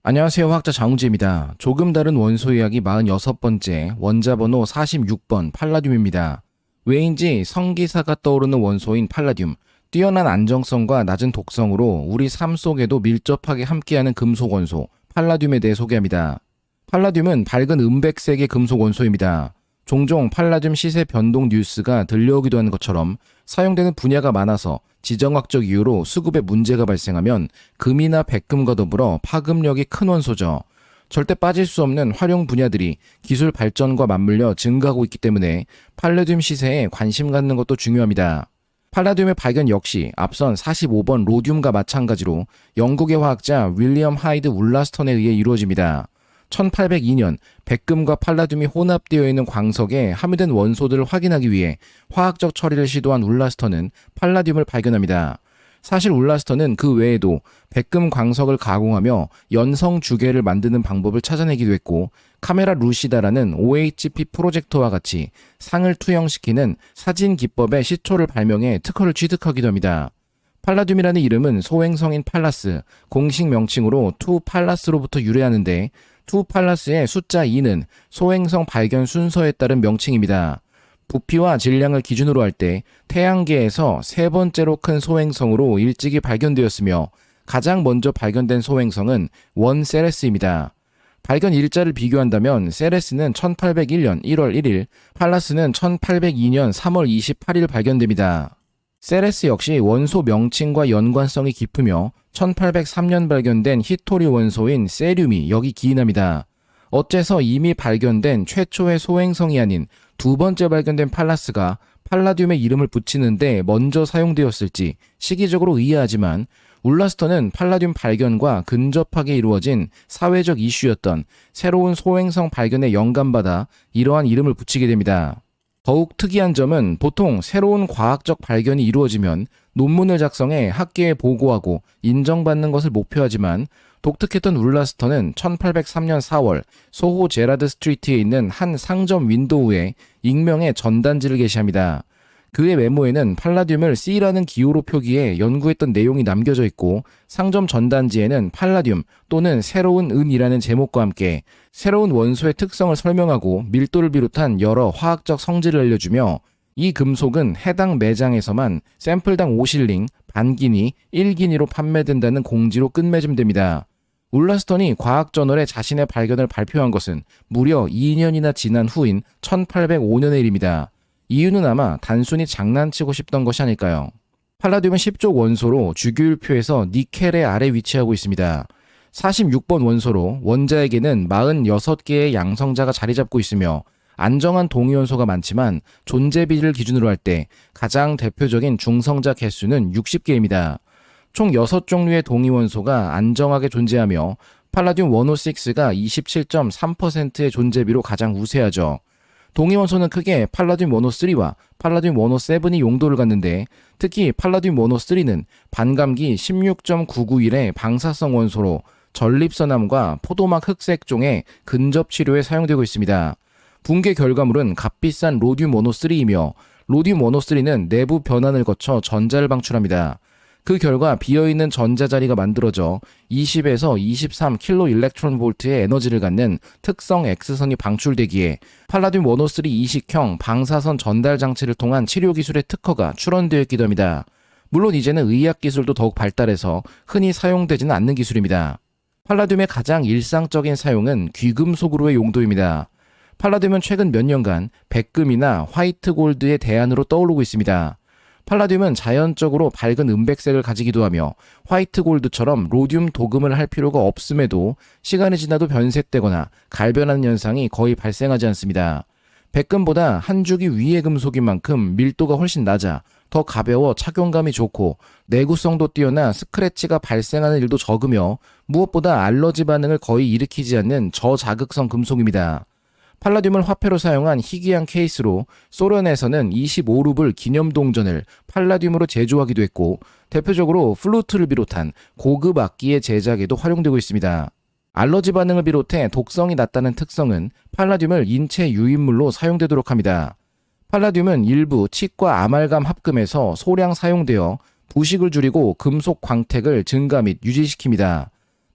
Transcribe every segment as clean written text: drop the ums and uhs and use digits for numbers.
안녕하세요. 화학자 장우재입니다. 조금 다른 원소 이야기 46번째, 원자번호 46번 팔라듐입니다. 왜인지 성기사가 떠오르는 원소인 팔라듐, 뛰어난 안정성과 낮은 독성으로 우리 삶 속에도 밀접하게 함께하는 금속 원소, 팔라듐에 대해 소개합니다. 팔라듐은 밝은 은백색의 금속 원소입니다. 종종 팔라듐 시세 변동 뉴스가 들려오기도 하는 것처럼 사용되는 분야가 많아서 지정학적 이유로 수급에 문제가 발생하면 금이나 백금과 더불어 파급력이 큰 원소죠. 절대 빠질 수 없는 활용 분야들이 기술 발전과 맞물려 증가하고 있기 때문에 팔라듐 시세에 관심 갖는 것도 중요합니다. 팔라듐의 발견 역시 앞선 45번 로듐과 마찬가지로 영국의 화학자 윌리엄 하이드 울라스턴에 의해 이루어집니다. 1802년 백금과 팔라듐이 혼합되어 있는 광석에 함유된 원소들을 확인하기 위해 화학적 처리를 시도한 울라스턴은 팔라듐을 발견합니다. 사실 울라스턴은 그 외에도 백금 광석을 가공하며 연성 주계를 만드는 방법을 찾아내기도 했고, 카메라 루시다라는 OHP 프로젝터와 같이 상을 투영시키는 사진 기법의 시초를 발명해 특허를 취득하기도 합니다. 팔라듐이라는 이름은 소행성인 팔라스, 공식 명칭으로 투 팔라스로부터 유래하는데, 투 팔라스의 숫자 2는 소행성 발견 순서에 따른 명칭입니다. 부피와 질량을 기준으로 할 때 태양계에서 세 번째로 큰 소행성으로 일찍이 발견되었으며, 가장 먼저 발견된 소행성은 원 세레스입니다. 발견 일자를 비교한다면 세레스는 1801년 1월 1일, 팔라스는 1802년 3월 28일 발견됩니다. 세레스 역시 원소 명칭과 연관성이 깊으며 1803년 발견된 히토리 원소인 세륨이 여기 기인합니다. 어째서 이미 발견된 최초의 소행성이 아닌 두 번째 발견된 팔라스가 팔라듐의 이름을 붙이는데 먼저 사용되었을지 시기적으로 의아하지만, 울라스턴은 팔라듐 발견과 근접하게 이루어진 사회적 이슈였던 새로운 소행성 발견에 영감받아 이러한 이름을 붙이게 됩니다. 더욱 특이한 점은 보통 새로운 과학적 발견이 이루어지면 논문을 작성해 학계에 보고하고 인정받는 것을 목표하지만, 독특했던 울라스턴은 1803년 4월 소호 제라드 스트리트에 있는 한 상점 윈도우에 익명의 전단지를 게시합니다. 그의 메모에는 팔라듐을 C라는 기호로 표기해 연구했던 내용이 남겨져 있고, 상점 전단지에는 팔라듐 또는 새로운 은이라는 제목과 함께 새로운 원소의 특성을 설명하고 밀도를 비롯한 여러 화학적 성질을 알려주며, 이 금속은 해당 매장에서만 샘플당 5실링, 반기니, 1기니로 판매된다는 공지로 끝맺음됩니다. 울라스턴이 과학저널에 자신의 발견을 발표한 것은 무려 2년이나 지난 후인 1805년의 일입니다. 이유는 아마 단순히 장난치고 싶던 것이 아닐까요? 팔라듐은 10족 원소로 주기율표에서 니켈의 아래 위치하고 있습니다. 46번 원소로 원자에게는 46개의 양성자가 자리 잡고 있으며, 안정한 동위원소가 많지만 존재 비를 기준으로 할 때 가장 대표적인 중성자 개수는 60개입니다. 총 6종류의 동위원소가 안정하게 존재하며 팔라듐 106가 27.3%의 존재비로 가장 우세하죠. 동위원소는 크게 팔라듐 103와 팔라듐 107이 용도를 갖는데, 특히 팔라듐 103는 반감기 16.991의 방사성 원소로 전립선암과 포도막 흑색종의 근접 치료에 사용되고 있습니다. 붕괴 결과물은 값비싼 로듐 103이며, 로듐 103는 내부 변환을 거쳐 전자를 방출합니다. 그 결과 비어있는 전자 자리가 만들어져 20에서 23kV 일렉트론 볼트의 에너지를 갖는 특성 X선이 방출되기에 팔라듐 103 이식형 방사선 전달 장치를 통한 치료 기술의 특허가 출원되어 있기도 합니다. 물론 이제는 의학 기술도 더욱 발달해서 흔히 사용되지는 않는 기술입니다. 팔라듐의 가장 일상적인 사용은 귀금속으로의 용도입니다. 팔라듐은 최근 몇 년간 백금이나 화이트 골드의 대안으로 떠오르고 있습니다. 팔라듐은 자연적으로 밝은 은백색을 가지기도 하며 화이트 골드처럼 로듐 도금을 할 필요가 없음에도 시간이 지나도 변색되거나 갈변하는 현상이 거의 발생하지 않습니다. 백금보다 한 주기 위의 금속인 만큼 밀도가 훨씬 낮아 더 가벼워 착용감이 좋고, 내구성도 뛰어나 스크래치가 발생하는 일도 적으며, 무엇보다 알러지 반응을 거의 일으키지 않는 저자극성 금속입니다. 팔라듐을 화폐로 사용한 희귀한 케이스로 소련에서는 25루블 기념동전을 팔라듐으로 제조하기도 했고, 대표적으로 플루트를 비롯한 고급 악기의 제작에도 활용되고 있습니다. 알러지 반응을 비롯해 독성이 낮다는 특성은 팔라듐을 인체 유인물로 사용되도록 합니다. 팔라듐은 일부 칡과 아말감 합금에서 소량 사용되어 부식을 줄이고 금속 광택을 증가 및 유지시킵니다.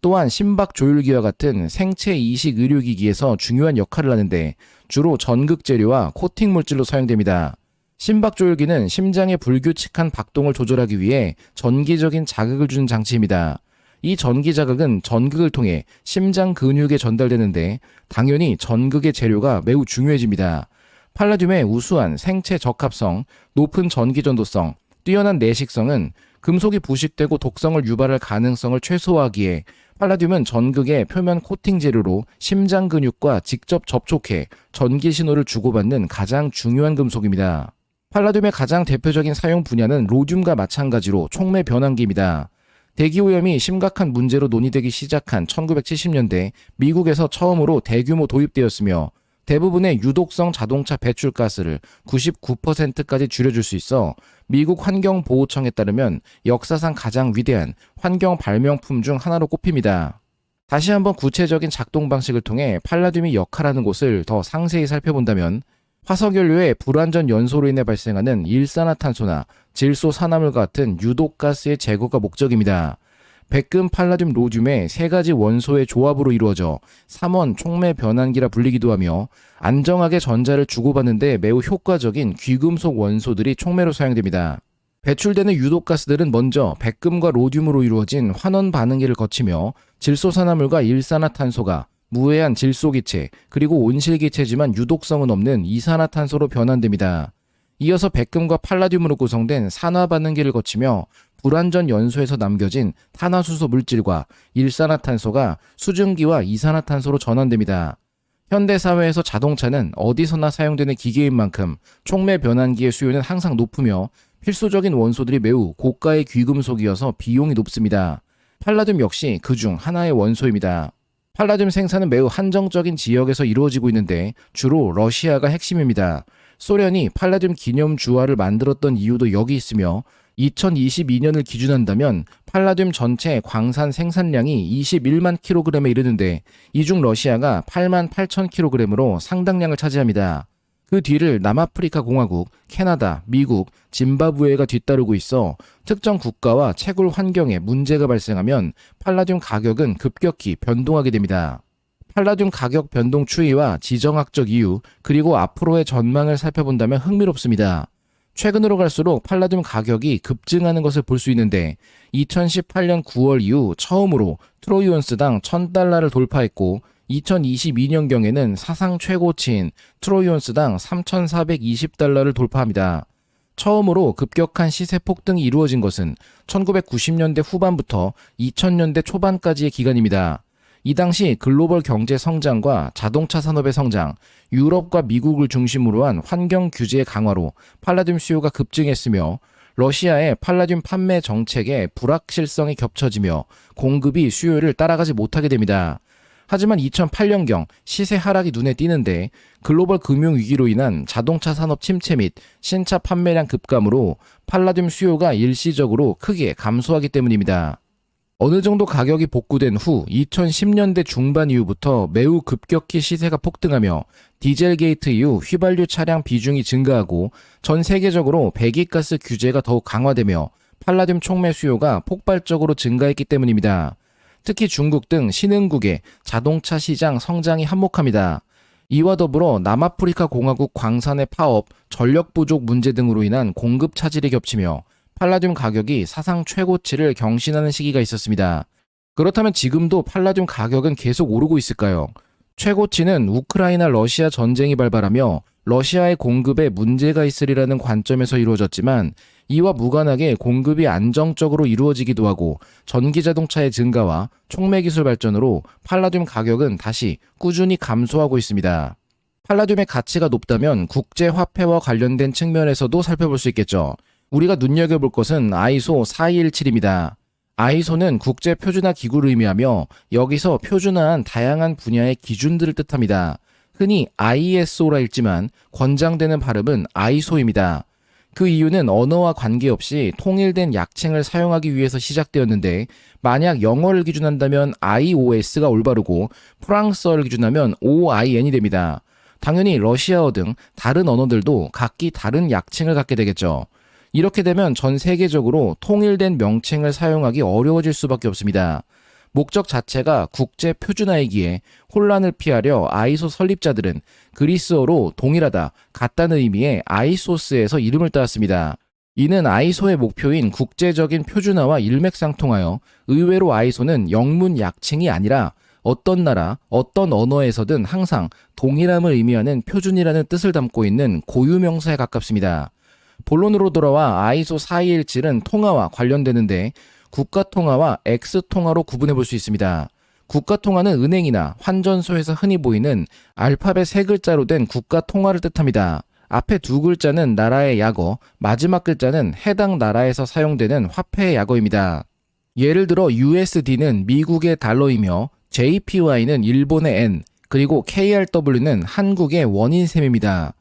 또한 심박조율기와 같은 생체 이식 의료기기에서 중요한 역할을 하는데 주로 전극 재료와 코팅 물질로 사용됩니다. 심박조율기는 심장의 불규칙한 박동을 조절하기 위해 전기적인 자극을 주는 장치입니다. 이 전기 자극은 전극을 통해 심장 근육에 전달되는데 당연히 전극의 재료가 매우 중요해집니다. 팔라듐의 우수한 생체 적합성, 높은 전기 전도성, 뛰어난 내식성은 금속이 부식되고 독성을 유발할 가능성을 최소화하기에 팔라듐은 전극의 표면 코팅 재료로 심장 근육과 직접 접촉해 전기 신호를 주고받는 가장 중요한 금속입니다. 팔라듐의 가장 대표적인 사용 분야는 로듐과 마찬가지로 촉매 변환기입니다. 대기오염이 심각한 문제로 논의되기 시작한 1970년대 미국에서 처음으로 대규모 도입되었으며 대부분의 유독성 자동차 배출가스를 99%까지 줄여줄 수 있어 미국 환경보호청에 따르면 역사상 가장 위대한 환경 발명품 중 하나로 꼽힙니다. 다시 한번 구체적인 작동 방식을 통해 팔라듐이 역할하는 곳을 더 상세히 살펴본다면 화석연료의 불완전 연소로 인해 발생하는 일산화탄소나 질소산화물 같은 유독가스의 제거가 목적입니다. 백금, 팔라듐, 로듐의 세 가지 원소의 조합으로 이루어져 3원 촉매 변환기라 불리기도 하며 안정하게 전자를 주고받는 데 매우 효과적인 귀금속 원소들이 촉매로 사용됩니다. 배출되는 유독가스들은 먼저 백금과 로듐으로 이루어진 환원 반응기를 거치며 질소산화물과 일산화탄소가 무해한 질소기체 그리고 온실기체지만 유독성은 없는 이산화탄소로 변환됩니다. 이어서 백금과 팔라듐으로 구성된 산화반응기를 거치며 불완전 연소에서 남겨진 탄화수소 물질과 일산화탄소가 수증기와 이산화탄소로 전환됩니다. 현대사회에서 자동차는 어디서나 사용되는 기계인 만큼 촉매 변환기의 수요는 항상 높으며 필수적인 원소들이 매우 고가의 귀금속이어서 비용이 높습니다. 팔라듐 역시 그중 하나의 원소입니다. 팔라듐 생산은 매우 한정적인 지역에서 이루어지고 있는데 주로 러시아가 핵심입니다. 소련이 팔라듐 기념 주화를 만들었던 이유도 여기 있으며 2022년을 기준한다면 팔라듐 전체 광산 생산량이 21만 kg에 이르는데 이 중 러시아가 8만 8천 kg으로 상당량을 차지합니다. 그 뒤를 남아프리카 공화국, 캐나다, 미국, 짐바브웨가 뒤따르고 있어 특정 국가와 채굴 환경에 문제가 발생하면 팔라듐 가격은 급격히 변동하게 됩니다. 팔라듐 가격 변동 추이와 지정학적 이유, 그리고 앞으로의 전망을 살펴본다면 흥미롭습니다. 최근으로 갈수록 팔라듐 가격이 급증하는 것을 볼 수 있는데 2018년 9월 이후 처음으로 트로이온스당 1000달러를 돌파했고 2022년경에는 사상 최고치인 트로이온스당 3,420달러를 돌파합니다. 처음으로 급격한 시세 폭등이 이루어진 것은 1990년대 후반부터 2000년대 초반까지의 기간입니다. 이 당시 글로벌 경제 성장과 자동차 산업의 성장, 유럽과 미국을 중심으로 한 환경 규제의 강화로 팔라듐 수요가 급증했으며 러시아의 팔라듐 판매 정책의 불확실성이 겹쳐지며 공급이 수요를 따라가지 못하게 됩니다. 하지만 2008년경 시세 하락이 눈에 띄는데 글로벌 금융위기로 인한 자동차 산업 침체 및 신차 판매량 급감으로 팔라듐 수요가 일시적으로 크게 감소하기 때문입니다. 어느 정도 가격이 복구된 후 2010년대 중반 이후부터 매우 급격히 시세가 폭등하며 디젤 게이트 이후 휘발유 차량 비중이 증가하고 전 세계적으로 배기가스 규제가 더욱 강화되며 팔라듐 촉매 수요가 폭발적으로 증가했기 때문입니다. 특히 중국 등 신흥국의 자동차 시장 성장이 한몫합니다. 이와 더불어 남아프리카 공화국 광산의 파업, 전력 부족 문제 등으로 인한 공급 차질이 겹치며 팔라듐 가격이 사상 최고치를 경신하는 시기가 있었습니다. 그렇다면 지금도 팔라듐 가격은 계속 오르고 있을까요? 최고치는 우크라이나 러시아 전쟁이 발발하며 러시아의 공급에 문제가 있으리라는 관점에서 이루어졌지만 이와 무관하게 공급이 안정적으로 이루어지기도 하고 전기자동차의 증가와 촉매 기술 발전으로 팔라듐 가격은 다시 꾸준히 감소하고 있습니다. 팔라듐의 가치가 높다면 국제화폐와 관련된 측면에서도 살펴볼 수 있겠죠. 우리가 눈여겨볼 것은 ISO 4217입니다. ISO는 국제표준화 기구를 의미하며 여기서 표준화한 다양한 분야의 기준들을 뜻합니다. 흔히 ISO라 읽지만 권장되는 발음은 ISO입니다. 그 이유는 언어와 관계없이 통일된 약칭을 사용하기 위해서 시작되었는데 만약 영어를 기준한다면 iOS가 올바르고 프랑스어를 기준하면 OIN이 됩니다. 당연히 러시아어 등 다른 언어들도 각기 다른 약칭을 갖게 되겠죠. 이렇게 되면 전 세계적으로 통일된 명칭을 사용하기 어려워질 수밖에 없습니다. 목적 자체가 국제 표준화이기에 혼란을 피하려 아이소 설립자들은 그리스어로 동일하다, 같다는 의미의 아이소스에서 이름을 따왔습니다. 이는 아이소의 목표인 국제적인 표준화와 일맥상통하여 의외로 아이소는 영문 약칭이 아니라 어떤 나라, 어떤 언어에서든 항상 동일함을 의미하는 표준이라는 뜻을 담고 있는 고유명사에 가깝습니다. 본론으로 돌아와 아이소 4217은 통화와 관련되는데 국가통화와 X통화로 구분해 볼 수 있습니다. 국가통화는 은행이나 환전소에서 흔히 보이는 알파벳 3글자로 된 국가통화를 뜻합니다. 앞에 2글자는 나라의 약어, 마지막 글자는 해당 나라에서 사용되는 화폐의 약어입니다. 예를 들어 USD는 미국의 달러이며 JPY는 일본의 엔, 그리고 KRW는 한국의 원인 셈입니다.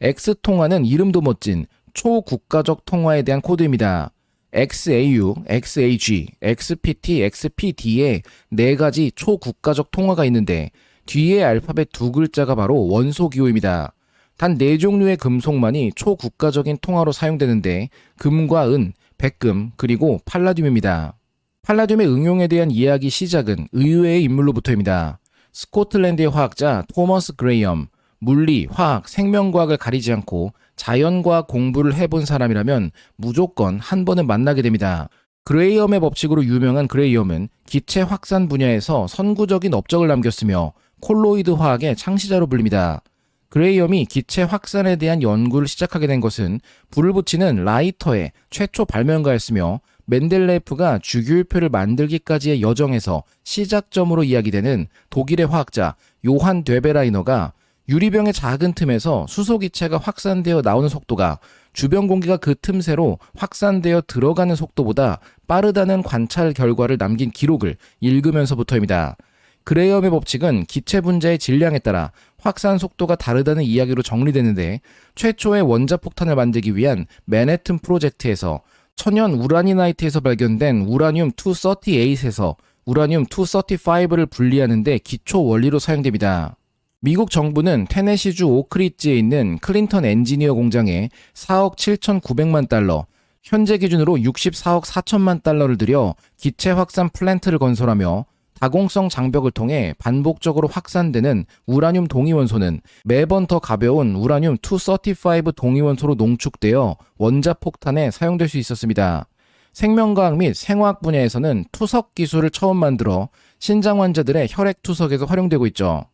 X통화는 이름도 멋진 초국가적 통화에 대한 코드입니다. XAU, XAG, XPT, XPD의 4가지 초국가적 통화가 있는데 뒤에 알파벳 2글자가 바로 원소기호입니다. 단 4종류의 금속만이 초국가적인 통화로 사용되는데 금과 은, 백금, 그리고 팔라듐입니다. 팔라듐의 응용에 대한 이야기 시작은 의외의 인물로부터입니다. 스코틀랜드의 화학자 토머스 그레이엄, 물리, 화학, 생명과학을 가리지 않고 자연과학 공부를 해본 사람이라면 무조건 한 번은 만나게 됩니다. 그레이엄의 법칙으로 유명한 그레이엄은 기체 확산 분야에서 선구적인 업적을 남겼으며 콜로이드 화학의 창시자로 불립니다. 그레이엄이 기체 확산에 대한 연구를 시작하게 된 것은 불을 붙이는 라이터의 최초 발명가였으며 멘델레프가 주기율표를 만들기까지의 여정에서 시작점으로 이야기되는 독일의 화학자 요한 되베라이너가 유리병의 작은 틈에서 수소기체가 확산되어 나오는 속도가 주변 공기가 그 틈새로 확산되어 들어가는 속도보다 빠르다는 관찰 결과를 남긴 기록을 읽으면서부터입니다. 그레이엄의 법칙은 기체 분자의 질량에 따라 확산 속도가 다르다는 이야기로 정리되는데 최초의 원자폭탄을 만들기 위한 맨해튼 프로젝트에서 천연 우라니나이트에서 발견된 우라늄 238에서 우라늄 235를 분리하는 데 기초 원리로 사용됩니다. 미국 정부는 테네시주 오크리지에 있는 클린턴 엔지니어 공장에 4억 7,900만 달러, 현재 기준으로 64억 4천만 달러를 들여 기체 확산 플랜트를 건설하며 다공성 장벽을 통해 반복적으로 확산되는 우라늄 동위원소는 매번 더 가벼운 우라늄 235 동위원소로 농축되어 원자폭탄에 사용될 수 있었습니다. 생명과학 및 생화학 분야에서는 투석 기술을 처음 만들어 신장 환자들의 혈액 투석에서 활용되고 있죠.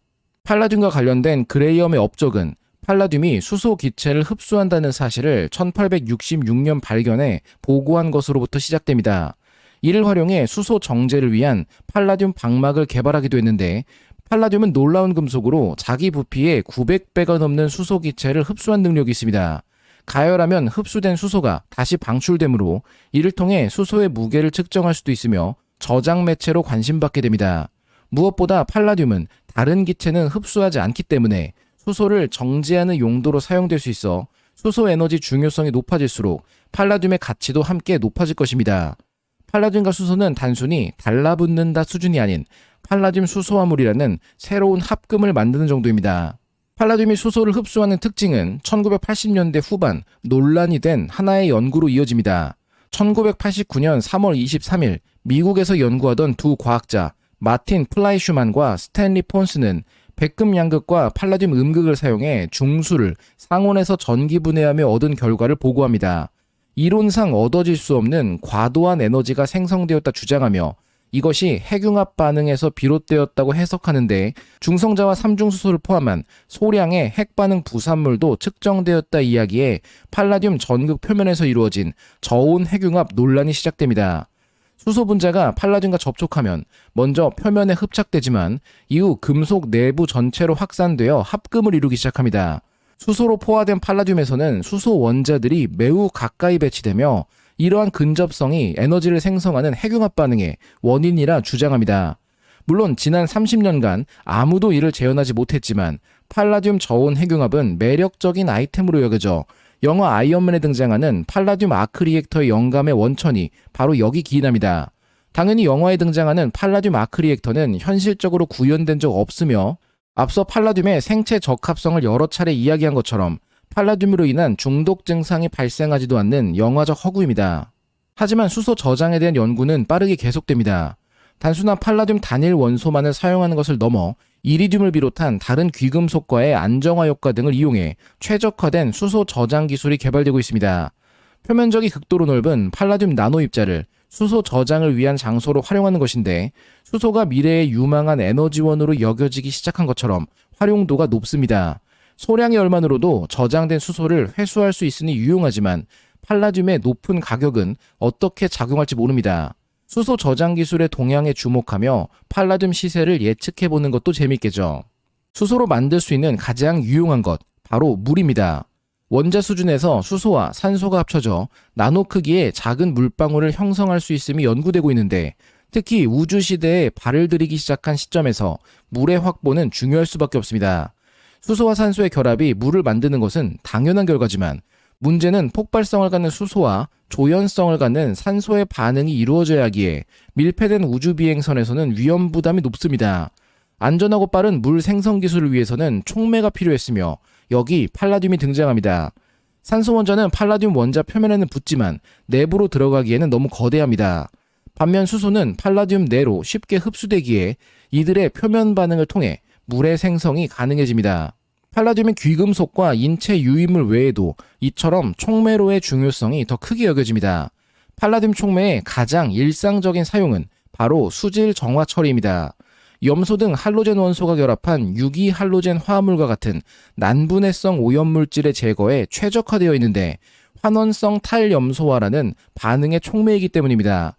팔라듐과 관련된 그레이엄의 업적은 팔라듐이 수소 기체를 흡수한다는 사실을 1866년 발견해 보고한 것으로부터 시작됩니다. 이를 활용해 수소 정제를 위한 팔라듐 방막을 개발하기도 했는데 팔라듐은 놀라운 금속으로 자기 부피의 900배가 넘는 수소 기체를 흡수한 능력이 있습니다. 가열하면 흡수된 수소가 다시 방출되므로 이를 통해 수소의 무게를 측정할 수도 있으며 저장 매체로 관심받게 됩니다. 무엇보다 팔라듐은 다른 기체는 흡수하지 않기 때문에 수소를 정제하는 용도로 사용될 수 있어 수소 에너지 중요성이 높아질수록 팔라듐의 가치도 함께 높아질 것입니다. 팔라듐과 수소는 단순히 달라붙는다 수준이 아닌 팔라듐 수소화물이라는 새로운 합금을 만드는 정도입니다. 팔라듐이 수소를 흡수하는 특징은 1980년대 후반 논란이 된 하나의 연구로 이어집니다. 1989년 3월 23일 미국에서 연구하던 두 과학자 마틴 플라이슈만과 스탠리 폰스는 백금 양극과 팔라듐 음극을 사용해 중수를 상온에서 전기분해하며 얻은 결과를 보고합니다. 이론상 얻어질 수 없는 과도한 에너지가 생성되었다 주장하며 이것이 핵융합 반응에서 비롯되었다고 해석하는데 중성자와 삼중수소를 포함한 소량의 핵반응 부산물도 측정되었다 이야기에 팔라듐 전극 표면에서 이루어진 저온 핵융합 논란이 시작됩니다. 수소 분자가 팔라듐과 접촉하면 먼저 표면에 흡착되지만 이후 금속 내부 전체로 확산되어 합금을 이루기 시작합니다. 수소로 포화된 팔라듐에서는 수소 원자들이 매우 가까이 배치되며 이러한 근접성이 에너지를 생성하는 핵융합 반응의 원인이라 주장합니다. 물론 지난 30년간 아무도 이를 재현하지 못했지만 팔라듐 저온 핵융합은 매력적인 아이템으로 여겨져 영화 아이언맨에 등장하는 팔라듐 아크 리액터의 영감의 원천이 바로 여기 기인합니다. 당연히 영화에 등장하는 팔라듐 아크 리액터는 현실적으로 구현된 적 없으며 앞서 팔라듐의 생체 적합성을 여러 차례 이야기한 것처럼 팔라듐으로 인한 중독 증상이 발생하지도 않는 영화적 허구입니다. 하지만 수소 저장에 대한 연구는 빠르게 계속됩니다. 단순한 팔라듐 단일 원소만을 사용하는 것을 넘어 이리듐을 비롯한 다른 귀금속과의 안정화 효과 등을 이용해 최적화된 수소 저장 기술이 개발되고 있습니다. 표면적이 극도로 넓은 팔라듐 나노 입자를 수소 저장을 위한 장소로 활용하는 것인데, 수소가 미래의 유망한 에너지원으로 여겨지기 시작한 것처럼 활용도가 높습니다. 소량의 얼만으로도 저장된 수소를 회수할 수 있으니 유용하지만 팔라듐의 높은 가격은 어떻게 작용할지 모릅니다. 수소 저장 기술의 동향에 주목하며 팔라듐 시세를 예측해보는 것도 재밌겠죠. 수소로 만들 수 있는 가장 유용한 것, 바로 물입니다. 원자 수준에서 수소와 산소가 합쳐져 나노 크기의 작은 물방울을 형성할 수 있음이 연구되고 있는데, 특히 우주 시대에 발을 들이기 시작한 시점에서 물의 확보는 중요할 수밖에 없습니다. 수소와 산소의 결합이 물을 만드는 것은 당연한 결과지만, 문제는 폭발성을 갖는 수소와 조연성을 갖는 산소의 반응이 이루어져야 하기에 밀폐된 우주 비행선에서는 위험 부담이 높습니다. 안전하고 빠른 물 생성 기술을 위해서는 촉매가 필요했으며, 여기 팔라듐이 등장합니다. 산소 원자는 팔라듐 원자 표면에는 붙지만 내부로 들어가기에는 너무 거대합니다. 반면 수소는 팔라듐 내로 쉽게 흡수되기에 이들의 표면 반응을 통해 물의 생성이 가능해집니다. 팔라듐은 귀금속과 인체 유인물 외에도 이처럼 촉매로의 중요성이 더 크게 여겨집니다. 팔라듐 촉매의 가장 일상적인 사용은 바로 수질 정화 처리입니다. 염소 등 할로젠 원소가 결합한 유기 할로젠 화합물과 같은 난분해성 오염물질의 제거에 최적화되어 있는데, 환원성 탈염소화라는 반응의 촉매이기 때문입니다.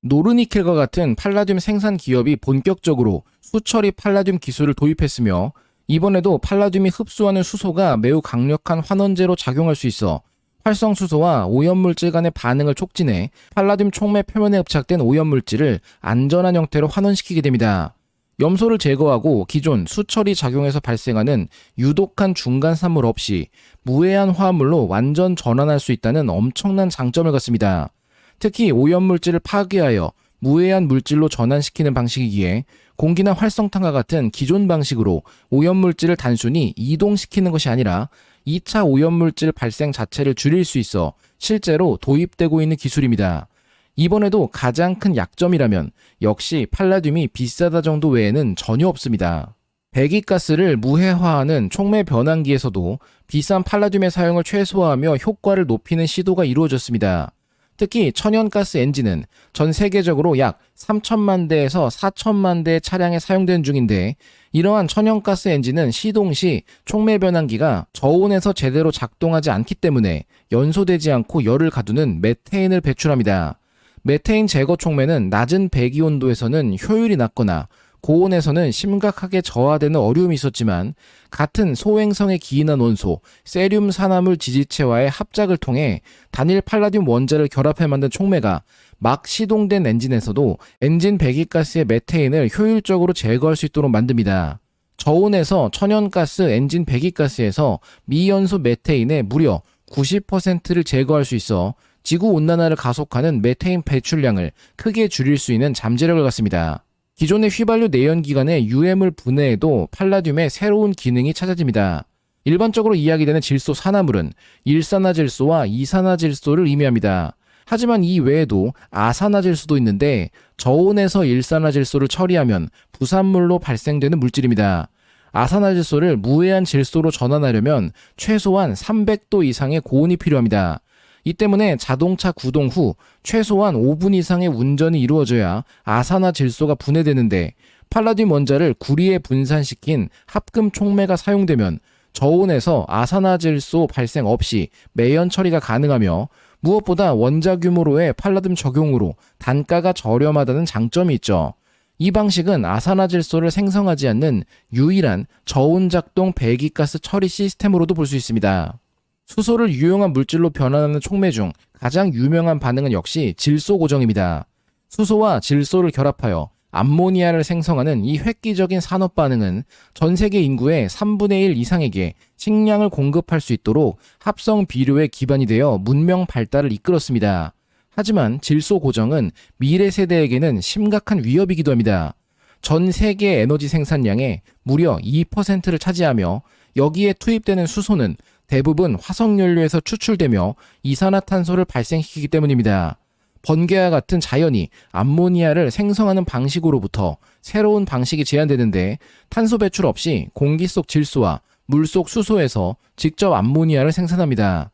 노르니켈과 같은 팔라듐 생산 기업이 본격적으로 수처리 팔라듐 기술을 도입했으며, 이번에도 팔라듐이 흡수하는 수소가 매우 강력한 환원제로 작용할 수 있어 활성수소와 오염물질 간의 반응을 촉진해 팔라듐 촉매 표면에 흡착된 오염물질을 안전한 형태로 환원시키게 됩니다. 염소를 제거하고 기존 수처리 작용에서 발생하는 유독한 중간 산물 없이 무해한 화합물로 완전 전환할 수 있다는 엄청난 장점을 갖습니다. 특히 오염물질을 파괴하여 무해한 물질로 전환시키는 방식이기에 공기나 활성탄과 같은 기존 방식으로 오염물질을 단순히 이동시키는 것이 아니라 2차 오염물질 발생 자체를 줄일 수 있어 실제로 도입되고 있는 기술입니다. 이번에도 가장 큰 약점이라면 역시 팔라듐이 비싸다 정도 외에는 전혀 없습니다. 배기가스를 무해화하는 촉매 변환기에서도 비싼 팔라듐의 사용을 최소화하며 효과를 높이는 시도가 이루어졌습니다. 특히 천연가스 엔진은 전 세계적으로 약 3천만 대에서 4천만 대의 차량에 사용되는 중인데, 이러한 천연가스 엔진은 시동 시 촉매 변환기가 저온에서 제대로 작동하지 않기 때문에 연소되지 않고 열을 가두는 메테인을 배출합니다. 메테인 제거 촉매는 낮은 배기 온도에서는 효율이 낮거나 고온에서는 심각하게 저하되는 어려움이 있었지만, 같은 소행성에 기인한 원소 세륨 산화물 지지체와의 합작을 통해 단일 팔라듐 원자를 결합해 만든 촉매가 막 시동된 엔진에서도 엔진 배기가스의 메테인을 효율적으로 제거할 수 있도록 만듭니다. 저온에서 천연가스 엔진 배기가스에서 미연소 메테인의 무려 90%를 제거할 수 있어 지구온난화를 가속하는 메테인 배출량을 크게 줄일 수 있는 잠재력을 갖습니다. 기존의 휘발유 내연기관의 유해물 분해에도 팔라듐의 새로운 기능이 찾아집니다. 일반적으로 이야기되는 질소 산화물은 일산화질소와 이산화질소를 의미합니다. 하지만 이 외에도 아산화질소도 있는데, 저온에서 일산화질소를 처리하면 부산물로 발생되는 물질입니다. 아산화질소를 무해한 질소로 전환하려면 최소한 300도 이상의 고온이 필요합니다. 이 때문에 자동차 구동 후 최소한 5분 이상의 운전이 이루어져야 아산화질소가 분해되는데, 팔라듐 원자를 구리에 분산시킨 합금 촉매가 사용되면 저온에서 아산화질소 발생 없이 매연 처리가 가능하며, 무엇보다 원자 규모로의 팔라듐 적용으로 단가가 저렴하다는 장점이 있죠. 이 방식은 아산화질소를 생성하지 않는 유일한 저온작동 배기가스 처리 시스템으로도 볼 수 있습니다. 수소를 유용한 물질로 변환하는 촉매 중 가장 유명한 반응은 역시 질소 고정입니다. 수소와 질소를 결합하여 암모니아를 생성하는 이 획기적인 산업 반응은 전 세계 인구의 3분의 1 이상에게 식량을 공급할 수 있도록 합성 비료의 기반이 되어 문명 발달을 이끌었습니다. 하지만 질소 고정은 미래 세대에게는 심각한 위협이기도 합니다. 전 세계 에너지 생산량의 무려 2%를 차지하며, 여기에 투입되는 수소는 대부분 화석연료에서 추출되며 이산화탄소를 발생시키기 때문입니다. 번개와 같은 자연이 암모니아를 생성하는 방식으로부터 새로운 방식이 제안되는데 탄소 배출 없이 공기 속 질소와 물 속 수소에서 직접 암모니아를 생산합니다.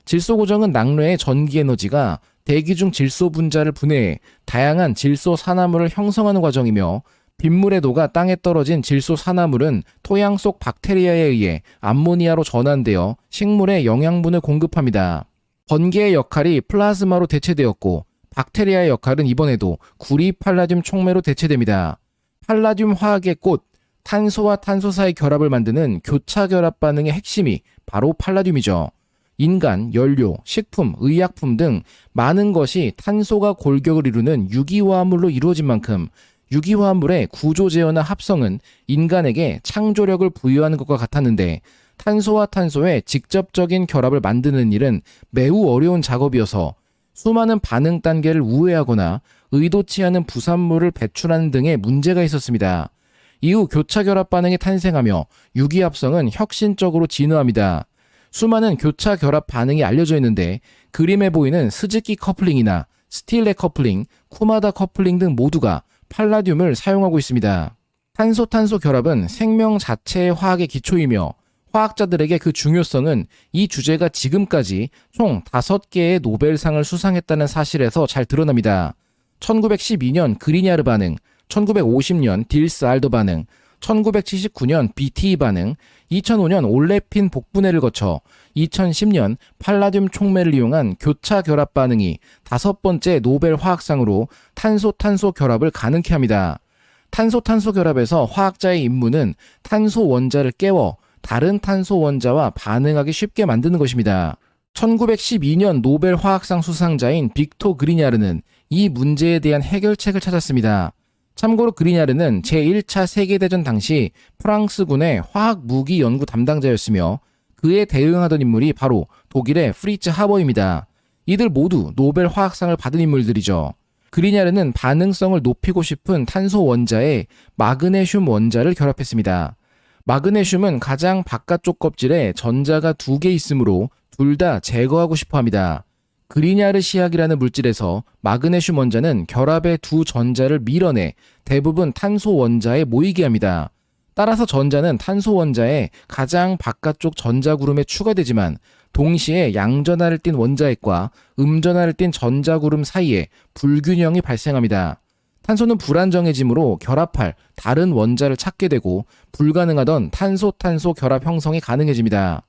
질소 고정은 낙뢰의 전기 에너지가 대기 중 질소 분자를 분해해 다양한 질소 산화물을 형성하는 과정이며 빗물에 녹아 땅에 떨어진 질소 산화물은 토양 속 박테리아에 의해 암모니아로 전환되어 식물에 영양분을 공급합니다. 번개의 역할이 플라즈마로 대체되었고 박테리아의 역할은 이번에도 구리 팔라듐 촉매로 대체됩니다. 팔라듐 화학의 꽃, 탄소와 탄소 사이 결합을 만드는 교차 결합 반응의 핵심이 바로 팔라듐이죠. 인간, 연료, 식품, 의약품 등 많은 것이 탄소가 골격을 이루는 유기화합물로 이루어진 만큼 유기화합물의 구조제어나 합성은 인간에게 창조력을 부여하는 것과 같았는데 탄소와 탄소의 직접적인 결합을 만드는 일은 매우 어려운 작업이어서 수많은 반응 단계를 우회하거나 의도치 않은 부산물을 배출하는 등의 문제가 있었습니다. 이후 교차 결합 반응이 탄생하며 유기합성은 혁신적으로 진화합니다. 수많은 교차 결합 반응이 알려져 있는데 그림에 보이는 스즈키 커플링이나 스틸레 커플링, 쿠마다 커플링 등 모두가 팔라듐을 사용하고 있습니다. 탄소-탄소 결합은 생명 자체의 화학의 기초이며 화학자들에게 그 중요성은 이 주제가 지금까지 총 5개의 노벨상을 수상했다는 사실에서 잘 드러납니다. 1912년 그리냐르 반응, 1950년 딜스-알도 반응, 1979년 BTE 반응, 2005년 올레핀 복분해를 거쳐 2010년 팔라듐 촉매를 이용한 교차 결합 반응이 5번째 노벨 화학상으로 탄소-탄소 결합을 가능케 합니다. 탄소-탄소 결합에서 화학자의 임무는 탄소 원자를 깨워 다른 탄소 원자와 반응하기 쉽게 만드는 것입니다. 1912년 노벨 화학상 수상자인 빅토 그리냐르는 이 문제에 대한 해결책을 찾았습니다. 참고로 그리냐르는 제1차 세계대전 당시 프랑스군의 화학무기 연구 담당자였으며 그에 대응하던 인물이 바로 독일의 프리츠 하버입니다. 이들 모두 노벨 화학상을 받은 인물들이죠. 그리냐르는 반응성을 높이고 싶은 탄소 원자에 마그네슘 원자를 결합했습니다. 마그네슘은 가장 바깥쪽 껍질에 전자가 2개 있으므로 둘 다 제거하고 싶어 합니다. 그리냐르 시약이라는 물질에서 마그네슘 원자는 결합의 두 전자를 밀어내 대부분 탄소 원자에 모이게 합니다. 따라서 전자는 탄소 원자의 가장 바깥쪽 전자구름에 추가되지만 동시에 양전하를 띤 원자핵과 음전하를 띤 전자구름 사이에 불균형이 발생합니다. 탄소는 불안정해지므로 결합할 다른 원자를 찾게 되고 불가능하던 탄소-탄소 결합 형성이 가능해집니다.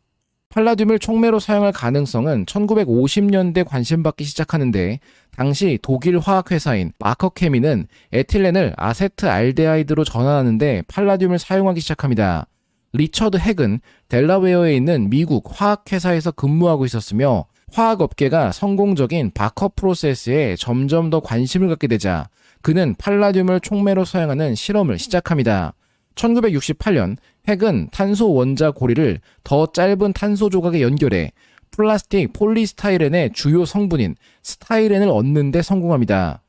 팔라듐을 촉매로 사용할 가능성은 1950년대 관심받기 시작하는데 당시 독일 화학회사인 마커케미는 에틸렌을 아세트알데하이드로 전환하는데 팔라듐을 사용하기 시작합니다. 리처드 핵은 델라웨어에 있는 미국 화학회사에서 근무하고 있었으며 화학업계가 성공적인 바커 프로세스에 점점 더 관심을 갖게 되자 그는 팔라듐을 촉매로 사용하는 실험을 시작합니다. 1968년 핵은 탄소 원자 고리를 더 짧은 탄소 조각에 연결해 플라스틱 폴리스타이렌의 주요 성분인 스타이렌을 얻는 데 성공합니다.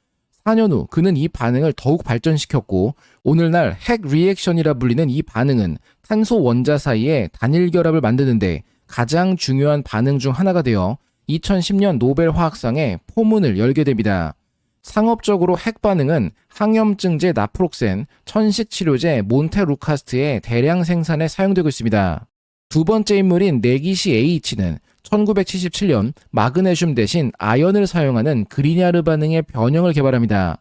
4년 후 그는 이 반응을 더욱 발전시켰고 오늘날 핵 리액션이라 불리는 이 반응은 탄소 원자 사이에 단일 결합을 만드는데 가장 중요한 반응 중 하나가 되어 2010년 노벨 화학상에 포문을 열게 됩니다. 상업적으로 핵 반응은 항염증제 나프록센, 천식치료제 몬테루카스트의 대량 생산에 사용되고 있습니다. 두 번째 인물인 네기시 H는 1977년 마그네슘 대신 아연을 사용하는 그리냐르 반응의 변형을 개발합니다.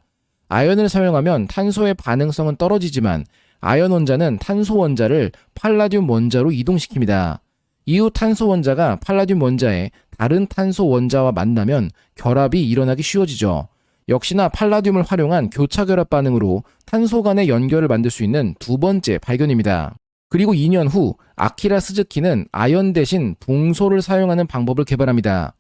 아연을 사용하면 탄소의 반응성은 떨어지지만 아연 원자는 탄소 원자를 팔라듐 원자로 이동시킵니다. 이후 탄소 원자가 팔라듐 원자에 다른 탄소 원자와 만나면 결합이 일어나기 쉬워지죠. 역시나 팔라듐을 활용한 교차 결합 반응으로 탄소 간의 연결을 만들 수 있는 두 번째 발견입니다. 그리고 2년 후 아키라 스즈키는 아연 대신 붕소를 사용하는 방법을 개발합니다.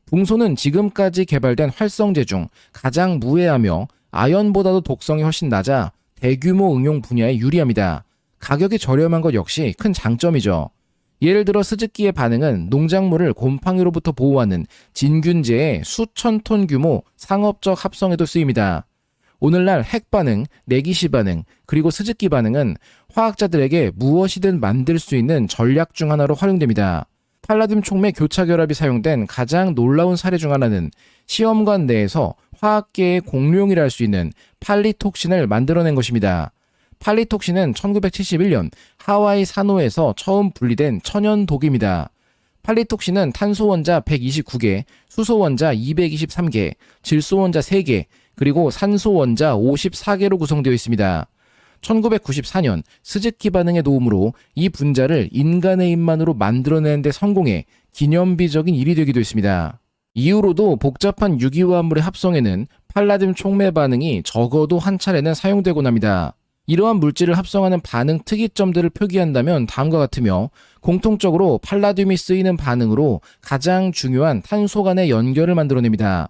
붕소는 지금까지 개발된 활성제 중 가장 무해하며 아연보다도 독성이 훨씬 낮아 대규모 응용 분야에 유리합니다. 가격이 저렴한 것 역시 큰 장점이죠. 예를 들어 스즈키의 반응은 농작물을 곰팡이로부터 보호하는 진균제의 수천 톤 규모 상업적 합성에도 쓰입니다. 오늘날 핵 반응, 네기시 반응, 그리고 스즈키 반응은 화학자들에게 무엇이든 만들 수 있는 전략 중 하나로 활용됩니다. 팔라듐 촉매 교차 결합이 사용된 가장 놀라운 사례 중 하나는 시험관 내에서 화학계의 공룡이라 할 수 있는 팔리톡신을 만들어낸 것입니다. 팔리톡신은 1971년 하와이 산호에서 처음 분리된 천연독입니다. 팔리톡신은 탄소 원자 129개, 수소 원자 223개, 질소 원자 3개, 그리고 산소 원자 54개로 구성되어 있습니다. 1994년 스즈키 반응의 도움으로 이 분자를 인간의 입만으로 만들어내는 데 성공해 기념비적인 일이 되기도 했습니다. 이후로도 복잡한 유기화합물의 합성에는 팔라듐 촉매 반응이 적어도 한 차례는 사용되곤 합니다. 이러한 물질을 합성하는 반응 특이점들을 표기한다면 다음과 같으며 공통적으로 팔라듐이 쓰이는 반응으로 가장 중요한 탄소 간의 연결을 만들어냅니다.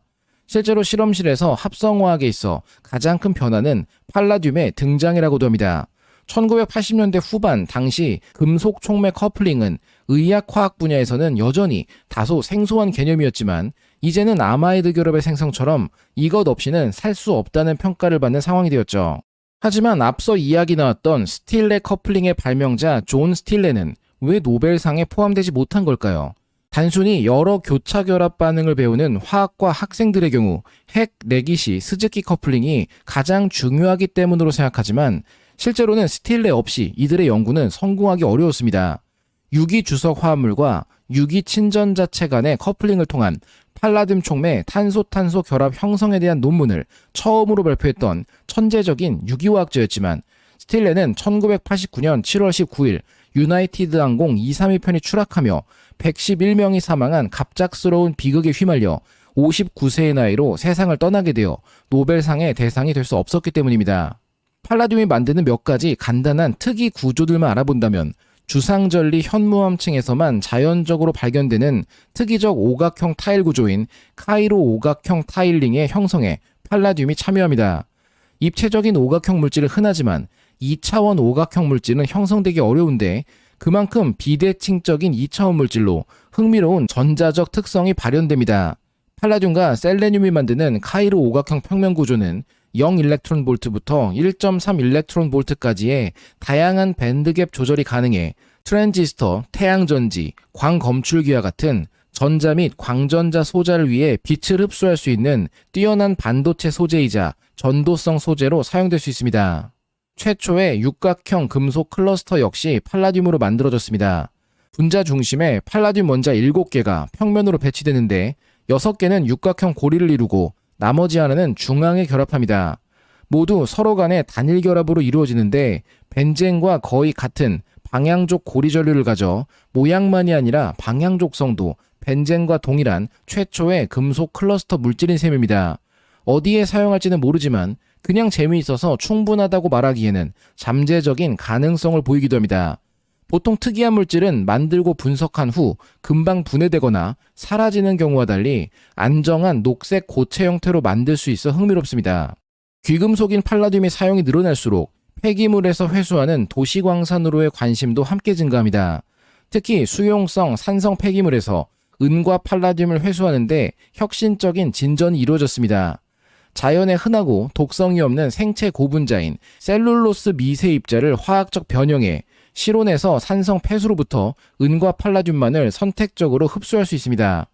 실제로 실험실에서 합성화학에 있어 가장 큰 변화는 팔라듐의 등장이라고도 합니다. 1980년대 후반 당시 금속 촉매 커플링은 의학화학 분야에서는 여전히 다소 생소한 개념이었지만 이제는 아마이드 결합의 생성처럼 이것 없이는 살 수 없다는 평가를 받는 상황이 되었죠. 하지만 앞서 이야기 나왔던 스틸레 커플링의 발명자 존 스틸레는 왜 노벨상에 포함되지 못한 걸까요? 단순히 여러 교차 결합 반응을 배우는 화학과 학생들의 경우 핵 내기시 스즈키 커플링이 가장 중요하기 때문으로 생각하지만 실제로는 스틸레 없이 이들의 연구는 성공하기 어려웠습니다. 유기 주석 화합물과 유기 친전자체 간의 커플링을 통한 팔라듐 촉매 탄소-탄소 결합 형성에 대한 논문을 처음으로 발표했던 천재적인 유기화학자였지만 스틸레는 1989년 7월 19일 유나이티드 항공 232편이 추락하며 111명이 사망한 갑작스러운 비극에 휘말려 59세의 나이로 세상을 떠나게 되어 노벨상의 대상이 될 수 없었기 때문입니다. 팔라듐이 만드는 몇 가지 간단한 특이 구조들만 알아본다면 주상절리 현무암층에서만 자연적으로 발견되는 특이적 오각형 타일 구조인 카이로 오각형 타일링의 형성에 팔라듐이 참여합니다. 입체적인 오각형 물질은 흔하지만 2차원 오각형 물질은 형성되기 어려운데 그만큼 비대칭적인 2차원 물질로 흥미로운 전자적 특성이 발현됩니다. 팔라듐과 셀레늄이 만드는 카이로 오각형 평면 구조는 0 일렉트론 볼트부터 1.3 일렉트론 볼트까지의 다양한 밴드갭 조절이 가능해 트랜지스터, 태양전지, 광검출기와 같은 전자 및 광전자 소자를 위해 빛을 흡수할 수 있는 뛰어난 반도체 소재이자 전도성 소재로 사용될 수 있습니다. 최초의 육각형 금속 클러스터 역시 팔라듐으로 만들어졌습니다. 분자 중심에 팔라듐 원자 7개가 평면으로 배치되는데 6개는 육각형 고리를 이루고 나머지 하나는 중앙에 결합합니다. 모두 서로 간의 단일 결합으로 이루어지는데 벤젠과 거의 같은 방향족 고리 전류를 가져 모양만이 아니라 방향족성도 벤젠과 동일한 최초의 금속 클러스터 물질인 셈입니다. 어디에 사용할지는 모르지만 그냥 재미있어서 충분하다고 말하기에는 잠재적인 가능성을 보이기도 합니다. 보통 특이한 물질은 만들고 분석한 후 금방 분해되거나 사라지는 경우와 달리 안정한 녹색 고체 형태로 만들 수 있어 흥미롭습니다. 귀금속인 팔라듐이 사용이 늘어날수록 폐기물에서 회수하는 도시광산으로의 관심도 함께 증가합니다. 특히 수용성 산성 폐기물에서 은과 팔라듐을 회수하는데 혁신적인 진전이 이루어졌습니다. 자연에 흔하고 독성이 없는 생체 고분자인 셀룰로스 미세 입자를 화학적 변형해 실온에서 산성 폐수로부터 은과 팔라듐만을 선택적으로 흡수할 수 있습니다.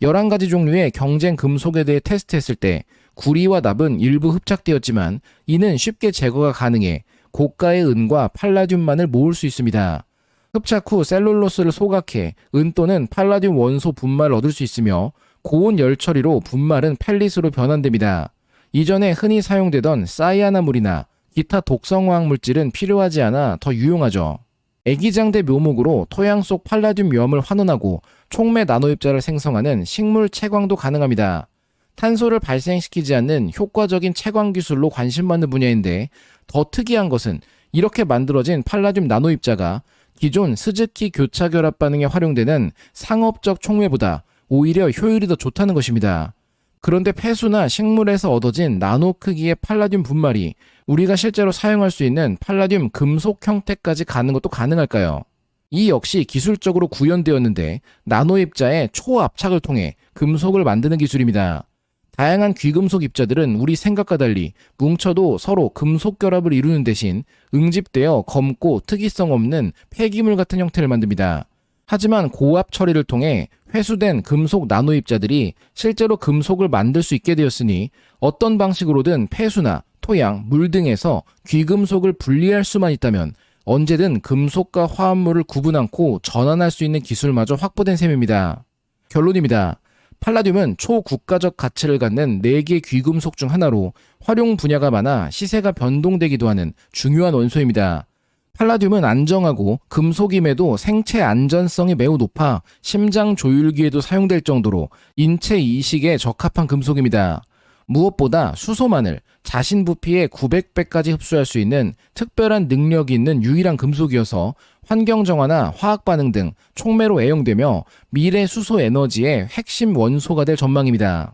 11가지 종류의 경쟁 금속에 대해 테스트했을 때 구리와 납은 일부 흡착되었지만 이는 쉽게 제거가 가능해 고가의 은과 팔라듐만을 모을 수 있습니다. 흡착 후 셀룰로스를 소각해 은 또는 팔라듐 원소 분말을 얻을 수 있으며 고온 열 처리로 분말은 펠릿으로 변환됩니다. 이전에 흔히 사용되던 사이아나물이나 기타 독성화학 물질은 필요하지 않아 더 유용하죠. 애기장대 묘목으로 토양 속 팔라듐 위험을 환원하고 촉매 나노입자를 생성하는 식물 채광도 가능합니다. 탄소를 발생시키지 않는 효과적인 채광 기술로 관심받는 분야인데 더 특이한 것은 이렇게 만들어진 팔라듐 나노입자가 기존 스즈키 교차 결합 반응에 활용되는 상업적 촉매보다 오히려 효율이 더 좋다는 것입니다. 그런데 폐수나 식물에서 얻어진 나노 크기의 팔라듐 분말이 우리가 실제로 사용할 수 있는 팔라듐 금속 형태까지 가는 것도 가능할까요? 이 역시 기술적으로 구현되었는데 나노 입자의 초압착을 통해 금속을 만드는 기술입니다. 다양한 귀금속 입자들은 우리 생각과 달리 뭉쳐도 서로 금속 결합을 이루는 대신 응집되어 검고 특이성 없는 폐기물 같은 형태를 만듭니다. 하지만 고압 처리를 통해 회수된 금속 나노 입자들이 실제로 금속을 만들 수 있게 되었으니 어떤 방식으로든 폐수나 토양, 물 등에서 귀금속을 분리할 수만 있다면 언제든 금속과 화합물을 구분 않고 전환할 수 있는 기술마저 확보된 셈입니다. 결론입니다. 팔라듐은 초국가적 가치를 갖는 4개 귀금속 중 하나로 활용 분야가 많아 시세가 변동되기도 하는 중요한 원소입니다. 팔라듐은 안정하고 금속임에도 생체 안전성이 매우 높아 심장 조율기에도 사용될 정도로 인체 이식에 적합한 금속입니다. 무엇보다 수소만을 자신 부피의 900배까지 흡수할 수 있는 특별한 능력이 있는 유일한 금속이어서 환경정화나 화학반응 등 촉매로 애용되며 미래 수소 에너지의 핵심 원소가 될 전망입니다.